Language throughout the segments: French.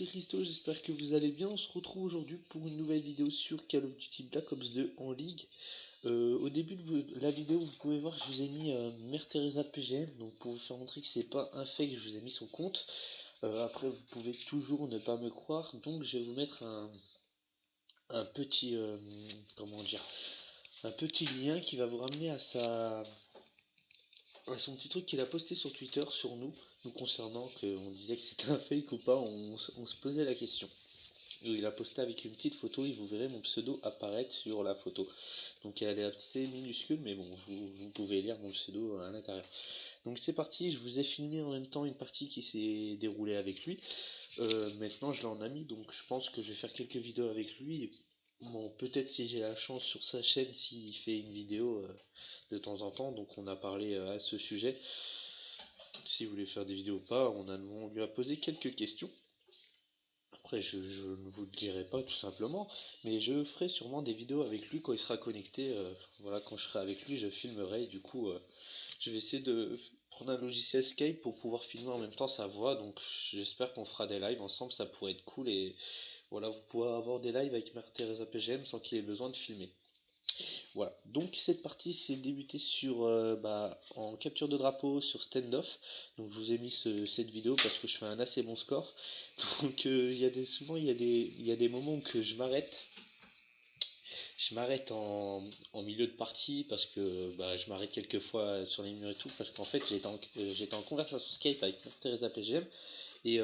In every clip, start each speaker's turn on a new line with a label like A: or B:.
A: c'est Christo, j'espère que vous allez bien. On se retrouve aujourd'hui pour une nouvelle vidéo sur Call of Duty Black Ops 2 en ligue. Au début de la vidéo, vous pouvez voir que je vous ai mis Mère Teresa PGM, donc pour vous faire montrer que c'est pas un fake, je vous ai mis son compte. Après, vous pouvez toujours ne pas me croire, donc je vais vous mettre un petit, comment dire, un petit lien qui va vous ramener à son petit truc qu'il a posté sur Twitter sur nous concernant, qu'on disait que c'était un fake ou pas, on se posait la question. Il a posté avec une petite photo et vous verrez mon pseudo apparaître sur la photo. Donc elle est assez minuscule, mais bon, vous pouvez lire mon pseudo à l'intérieur. Donc c'est parti, je vous ai filmé en même temps une partie qui s'est déroulée avec lui. Maintenant je l'ai en ami, donc je pense que je vais faire quelques vidéos avec lui. Bon, peut-être si j'ai la chance sur sa chaîne, s'il fait une vidéo de temps en temps, donc on a parlé à ce sujet. S'il voulait faire des vidéos ou pas, on lui a posé quelques questions. Après, je ne vous le dirai pas tout simplement, mais je ferai sûrement des vidéos avec lui quand il sera connecté. Voilà, quand je serai avec lui, je filmerai. Et du coup, je vais essayer de prendre un logiciel Skype pour pouvoir filmer en même temps sa voix. Donc, j'espère qu'on fera des lives ensemble, ça pourrait être cool. Et voilà, vous pourrez avoir des lives avec Mère Teresa PGM sans qu'il ait besoin de filmer. Voilà, donc cette partie c'est débuté sur en capture de drapeau sur standoff. Donc je vous ai mis cette vidéo parce que je fais un assez bon score. Donc souvent il y a des moments où je m'arrête. Je m'arrête en milieu de partie parce que je m'arrête quelques fois sur les murs et tout parce qu'en fait j'étais en conversation Skype avec Teresa PGM et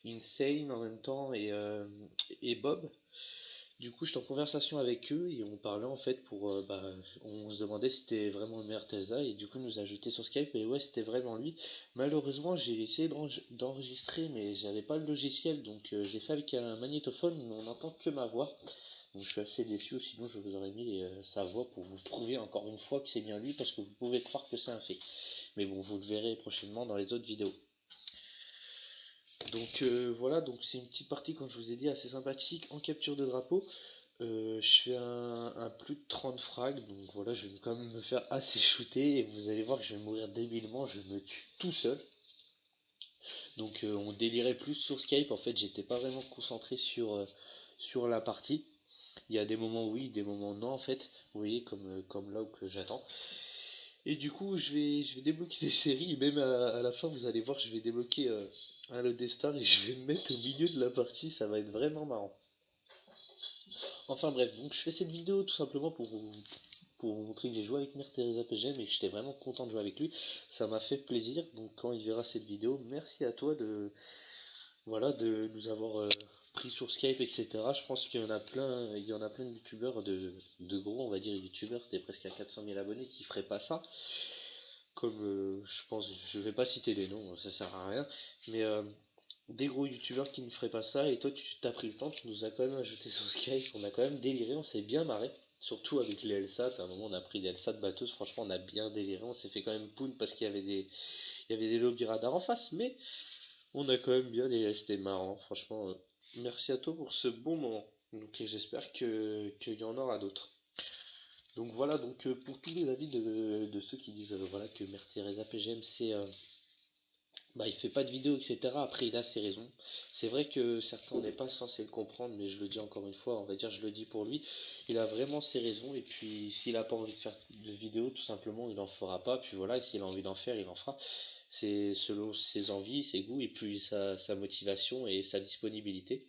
A: Insane en même temps et Bob. Du coup, j'étais en conversation avec eux et on parlait en fait on se demandait si c'était vraiment le meilleur Tesla et du coup, il nous a ajouté sur Skype et ouais, c'était vraiment lui. Malheureusement, j'ai essayé d'enregistrer mais j'avais pas le logiciel donc j'ai fait avec un magnétophone, mais on n'entend que ma voix. Donc je suis assez déçu, sinon je vous aurais mis sa voix pour vous prouver encore une fois que c'est bien lui parce que vous pouvez croire que c'est un fait. Mais bon, vous le verrez prochainement dans les autres vidéos. Donc voilà, donc c'est une petite partie, comme je vous ai dit, assez sympathique en capture de drapeau. Je fais un plus de 30 frags, donc voilà, je vais quand même me faire assez shooter et vous allez voir que je vais mourir débilement, je me tue tout seul. Donc on délirait plus sur Skype, en fait j'étais pas vraiment concentré sur la partie. Il y a des moments oui, des moments non en fait, vous voyez comme là où que j'attends. Et du coup je vais débloquer des séries et même à la fin vous allez voir je vais débloquer un lot des stars et je vais me mettre au milieu de la partie, ça va être vraiment marrant. Enfin bref, donc je fais cette vidéo tout simplement pour vous montrer que j'ai joué avec Mère Teresa PGM et que j'étais vraiment content de jouer avec lui. Ça m'a fait plaisir, donc quand il verra cette vidéo, merci à toi de nous avoir pris sur Skype, etc. Je pense qu'il y en a plein, il y en a plein de youtubeurs, de gros, on va dire youtubeurs, c'était presque à 400 000 abonnés qui feraient pas ça. Comme je pense, je vais pas citer des noms, ça sert à rien, mais des gros youtubeurs qui ne feraient pas ça, et toi tu t'as pris le temps, tu nous as quand même ajouté sur Skype, on a quand même déliré, on s'est bien marré, surtout avec les LSAT, à un moment on a pris des LSAT batteuses, franchement on a bien déliré, on s'est fait quand même poune parce il y avait des lobby radars en face, mais on a quand même bien déliré, c'était marrant, franchement, merci à toi pour ce bon moment, donc j'espère qu'il y en aura d'autres. Donc voilà, donc pour tous les avis de ceux qui disent voilà que Mère Teresa PGM il fait pas de vidéo, etc. Après, il a ses raisons. C'est vrai que certains n'est pas censé le comprendre, mais je le dis encore une fois, on va dire, je le dis pour lui. Il a vraiment ses raisons, et puis s'il a pas envie de faire de vidéo, tout simplement, il en fera pas. Puis voilà, et s'il a envie d'en faire, il en fera. C'est selon ses envies, ses goûts, et puis sa motivation et sa disponibilité.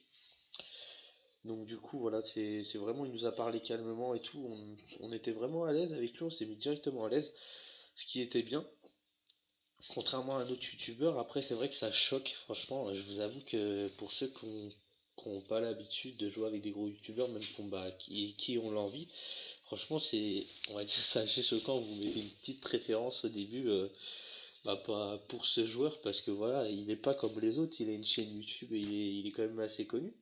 A: Donc du coup, voilà, c'est vraiment, il nous a parlé calmement et tout. On était vraiment à l'aise avec lui, on s'est mis directement à l'aise, ce qui était bien. Contrairement à un autre youtubeur, après c'est vrai que ça choque, franchement, je vous avoue que pour ceux qui ont pas l'habitude de jouer avec des gros youtubeurs, même qui ont l'envie, franchement c'est, on va dire ça assez choquant, vous mettez une petite préférence au début, pas pour ce joueur, parce que voilà, il n'est pas comme les autres, il a une chaîne YouTube et il est quand même assez connu,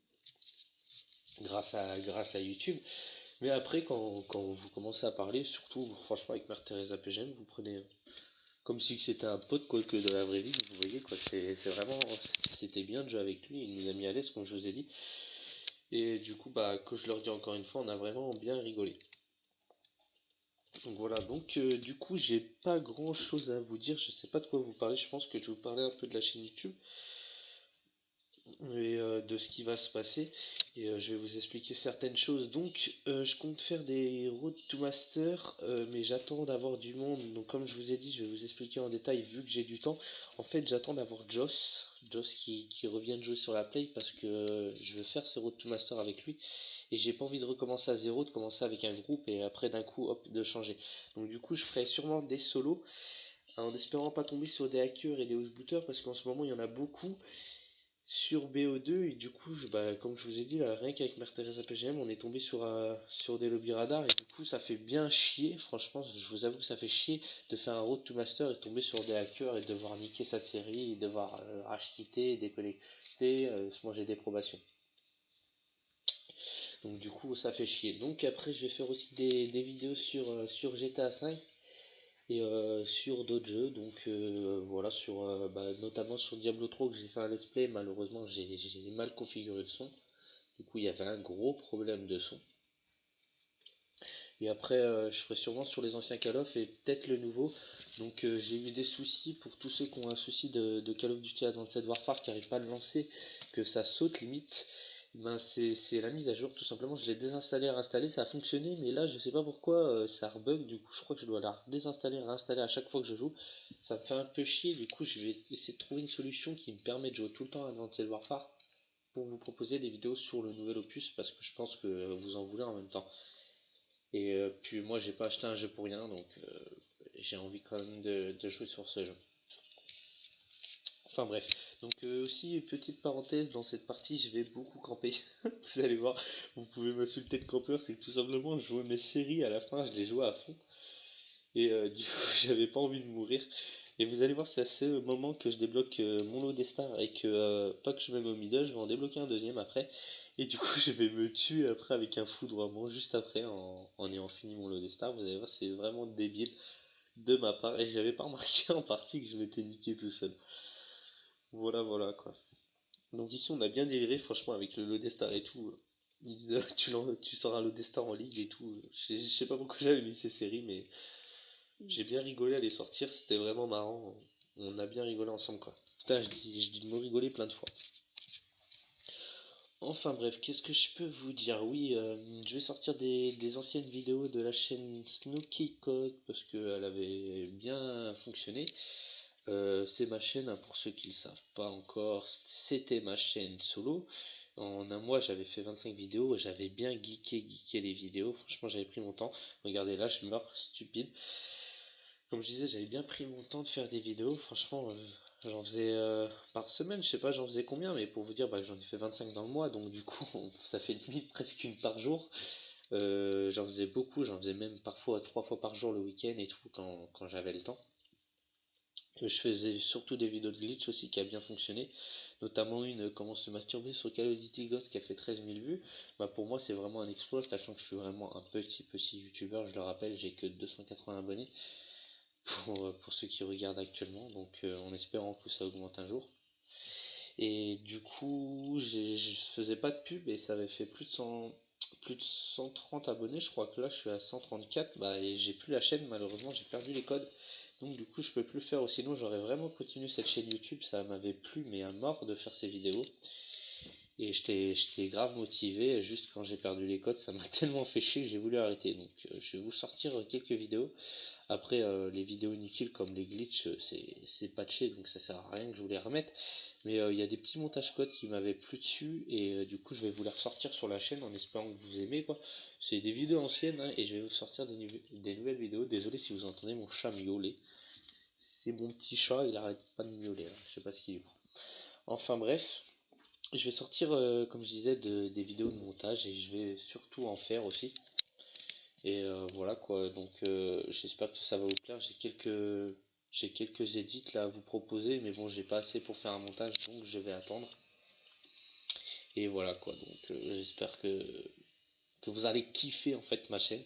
A: grâce à YouTube, mais après quand vous commencez à parler, surtout franchement avec Mère Teresa PGM, vous prenez comme si c'était un pote quoi que de la vraie vie, vous voyez quoi, c'est vraiment, c'était bien de jouer avec lui, il nous a mis à l'aise comme je vous ai dit, et du coup que je leur dis encore une fois, on a vraiment bien rigolé. Donc voilà, donc du coup j'ai pas grand chose à vous dire, je sais pas de quoi vous parler, je pense que je vais vous parler un peu de la chaîne YouTube. et de ce qui va se passer. Et je vais vous expliquer certaines choses. Donc, je compte faire des Road to Master, mais j'attends d'avoir du monde. Donc, comme je vous ai dit, je vais vous expliquer en détail vu que j'ai du temps. En fait, j'attends d'avoir Joss qui revienne jouer sur la play parce que je veux faire ce Road to Master avec lui. Et j'ai pas envie de recommencer à zéro, de commencer avec un groupe et après d'un coup, hop, de changer. Donc, du coup, je ferai sûrement des solos en espérant pas tomber sur des hackers et des housebooters parce qu'en ce moment, il y en a beaucoup sur BO2 et du coup comme je vous ai dit là, rien qu'avec Mère Teresa PGM on est tombé sur des lobby radars et du coup ça fait bien chier, franchement je vous avoue que ça fait chier de faire un road to master et tomber sur des hackers et de devoir niquer sa série et devoir racheter, déconnecter, se manger des probations. Donc du coup ça fait chier. Donc après je vais faire aussi des vidéos sur GTA 5 et sur d'autres jeux, donc voilà, notamment sur Diablo 3 que j'ai fait un let's play, malheureusement j'ai mal configuré le son, du coup il y avait un gros problème de son. Et après je ferai sûrement sur les anciens Call of et peut-être le nouveau. Donc j'ai eu des soucis pour tous ceux qui ont un souci de Call of Duty Advanced Warfare qui n'arrive pas à le lancer, que ça saute limite. Ben c'est la mise à jour tout simplement, je l'ai désinstallé et réinstallé, ça a fonctionné mais là je sais pas pourquoi ça rebug, du coup je crois que je dois la désinstaller et réinstaller à chaque fois que je joue. Ça me fait un peu chier, du coup je vais essayer de trouver une solution qui me permet de jouer tout le temps à Advanced Warfare pour vous proposer des vidéos sur le nouvel opus parce que je pense que vous en voulez en même temps. Et puis moi j'ai pas acheté un jeu pour rien, donc j'ai envie quand même de jouer sur ce jeu. Enfin bref, donc aussi petite parenthèse, dans cette partie je vais beaucoup camper. Vous allez voir, vous pouvez m'insulter de campeur, c'est que tout simplement je jouais mes séries à la fin, je les jouais à fond. Et du coup j'avais pas envie de mourir. Et vous allez voir, c'est à ce moment que je débloque mon lot des stars et que pas que je me mets au middle, je vais en débloquer un deuxième après. Et du coup je vais me tuer après avec un foudroiement juste après en ayant fini mon lot des stars. Vous allez voir, c'est vraiment débile de ma part. Et j'avais pas remarqué en partie que je m'étais niqué tout seul. Voilà, voilà quoi. Donc ici on a bien déliré franchement avec le Lodestar et tout. Il disait, tu sors un Lodestar en ligue et tout. Je sais pas pourquoi j'avais mis ces séries mais j'ai bien rigolé à les sortir, c'était vraiment marrant. On a bien rigolé ensemble quoi. Putain je dis de me rigoler plein de fois. Enfin bref, qu'est-ce que je peux vous dire? Oui, je vais sortir des anciennes vidéos de la chaîne Snooky Code parce qu'elle avait bien fonctionné. C'est ma chaîne, hein, pour ceux qui ne le savent pas encore, c'était ma chaîne solo. En un mois, j'avais fait 25 vidéos, j'avais bien geeké les vidéos. Franchement, j'avais pris mon temps. Regardez là, je meurs stupide. Comme je disais, j'avais bien pris mon temps de faire des vidéos. Franchement, j'en faisais par semaine, je sais pas, j'en faisais combien, mais pour vous dire, j'en ai fait 25 dans le mois, donc du coup, ça fait limite presque une par jour. J'en faisais beaucoup, j'en faisais même parfois 3 fois par jour le week-end et tout quand j'avais le temps. Je faisais surtout des vidéos de glitch aussi qui a bien fonctionné, notamment une comment se masturber sur Call of Duty Ghost qui a fait 13 000 vues. Pour moi c'est vraiment un exploit, sachant que je suis vraiment un petit youtubeur, je le rappelle, j'ai que 280 abonnés pour ceux qui regardent actuellement, donc en espérant que ça augmente un jour. Et du coup je faisais pas de pub et ça avait fait plus de 130 abonnés, je crois que là je suis à 134, et j'ai plus la chaîne malheureusement, j'ai perdu les codes. Donc du coup je peux plus le faire, ou sinon j'aurais vraiment continué cette chaîne YouTube, ça m'avait plu mais à mort de faire ces vidéos. Et j'étais grave motivé, juste quand j'ai perdu les codes ça m'a tellement fait chier que j'ai voulu arrêter. Donc je vais vous sortir quelques vidéos. Après les vidéos inutiles comme les glitches c'est patché donc ça sert à rien que je vous les remette. Mais il y a des petits montages codes qui m'avaient plu dessus et du coup je vais vous les ressortir sur la chaîne en espérant que vous aimez quoi. C'est des vidéos anciennes hein, et je vais vous sortir des nouvelles vidéos. Désolé si vous entendez mon chat miauler. C'est mon petit chat, il arrête pas de miauler, hein. Je sais pas ce qu'il lui prend. Enfin bref, je vais sortir, comme je disais, des vidéos de montage et je vais surtout en faire aussi. Et voilà quoi, donc j'espère que ça va vous plaire. J'ai quelques edits là à vous proposer, mais bon, j'ai pas assez pour faire un montage, donc je vais attendre. Et voilà quoi, donc j'espère que vous allez kiffer en fait ma chaîne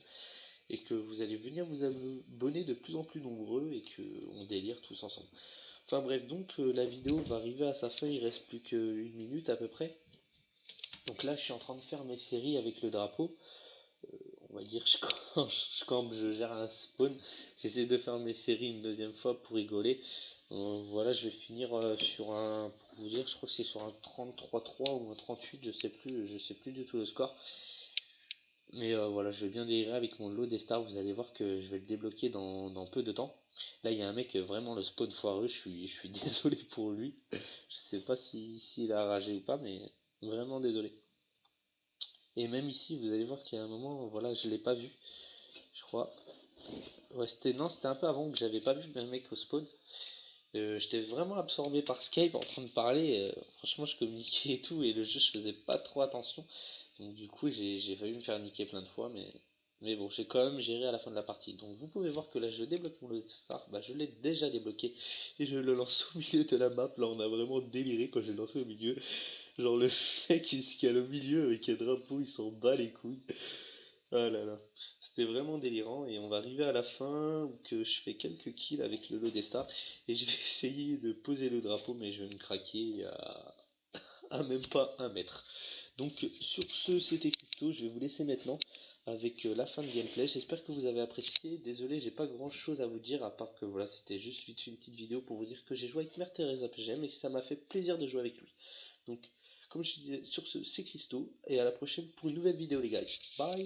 A: et que vous allez venir vous abonner de plus en plus nombreux et qu'on délire tous ensemble. Enfin bref, donc la vidéo va arriver à sa fin, il reste plus qu'une minute à peu près. Donc là je suis en train de faire mes séries avec le drapeau. On va dire je campe, je gère un spawn. J'essaie de faire mes séries une deuxième fois pour rigoler. Voilà, je vais finir sur un, pour vous dire, je crois que c'est sur un 33-3 ou un 38, je sais plus du tout le score. Mais voilà, je vais bien délirer avec mon lot des stars, vous allez voir que je vais le débloquer dans peu de temps. Là, il y a un mec, vraiment le spawn foireux, je suis désolé pour lui. Je sais pas s'il a ragé ou pas, mais vraiment désolé. Et même ici, vous allez voir qu'il y a un moment, voilà, je l'ai pas vu, je crois. Ouais, non, c'était un peu avant que j'avais pas vu un mec au spawn. J'étais vraiment absorbé par Skype en train de parler. Franchement, je communiquais et tout, et le jeu, je faisais pas trop attention. Donc, du coup, j'ai failli me faire niquer plein de fois, mais bon, j'ai quand même géré à la fin de la partie. Donc, vous pouvez voir que là, je débloque mon Lone Star. Bah, je l'ai déjà débloqué et je le lance au milieu de la map. Là, on a vraiment déliré quand j'ai lancé au milieu. Genre, le mec il se cale au milieu avec un drapeau, il s'en bat les couilles. Ah là là, c'était vraiment délirant et on va arriver à la fin où que je fais quelques kills avec le lot des stars et je vais essayer de poser le drapeau mais je vais me craquer à même pas 1 mètre. Donc sur ce c'était Christo, je vais vous laisser maintenant avec la fin de gameplay. J'espère que vous avez apprécié. Désolé, j'ai pas grand chose à vous dire à part que voilà, c'était juste vite une petite vidéo pour vous dire que j'ai joué avec Mère Teresa PGM et que ça m'a fait plaisir de jouer avec lui. Donc comme je disais, sur ce c'est Christo et à la prochaine pour une nouvelle vidéo les gars. Bye.